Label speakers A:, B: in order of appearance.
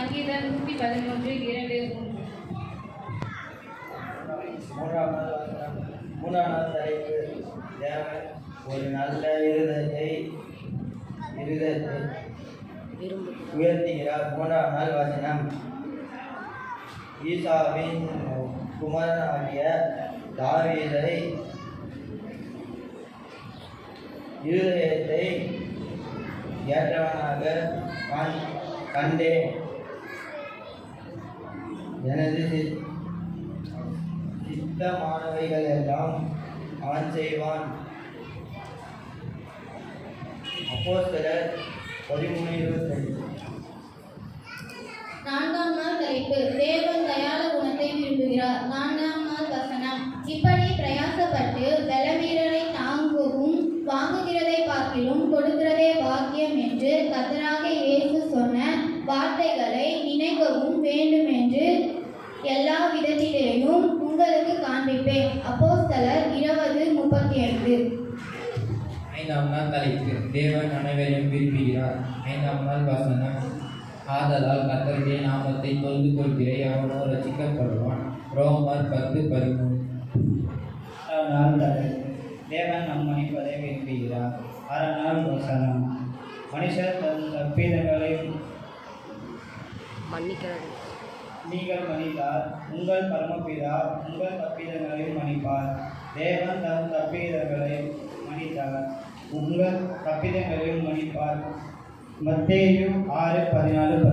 A: சங்கீதம் 111 2
B: மூன்றாம் நாள் தலைப்பு தேவன் ஒரு நல்ல இருதயத்தை உயர்த்துகிறார். மூன்றாம் நாள் வசனம். ஈசாவின் குமாரனாகிய தாவீதை இருதயத்தை ஏற்றவனாக கண்டேன். எனது சித்தமானவைகள் எல்லாம் அவன் செய்வான். அப்போஸ்தலர் 13:25.
C: நான்காம் நாள் தலைப்பு தேவன் தயாள குணத்தை விரும்புகிறார். நான்காம் நாள் வசனம். இப்படி பிரயாசப்பட்டு பலவீனரை தாங்கவும் வாங்குகிறதை பார்க்கிலும் கொடுக்கிறதே பாக்கியம் என்று கர்த்தராகிய இயேசு சொன்ன வார்த்தைகளை நினைக்கவும் வேண்டும் என்று எல்லா விதத்திலேயும் உங்களுக்கு காண்பிப்பேன். அப்போஸ்தலர் 20:35.
D: ஐந்தாம் நாள் தலைப்பு தேவன் அனைவரையும் விரும்புகிறார். ஐந்தாம் நாள் வசனம். ஆதலால் கர்த்தருடைய நாமத்தை தொழுது கொள்கிற அவனோ ரட்சிக்கப்படுவான். ரோமர் 10:13.
B: நாள் தலைப்பு தேவன் நம் மன்னிப்பதை விரும்புகிறார். 6ஆம் நாள் வசனம். மனுஷர் தன் தப்பிதங்களை நீங்கள் மன்னித்தார், உங்கள் பரமபிதா உங்கள் தப்பிதங்களையும் மன்னிப்பார். தேவன் தன் தப்பிதங்களை மன்னித்தார், உங்கள் தப்பிதங்களையும் மன்னிப்பார். மத்தேயு 6:14.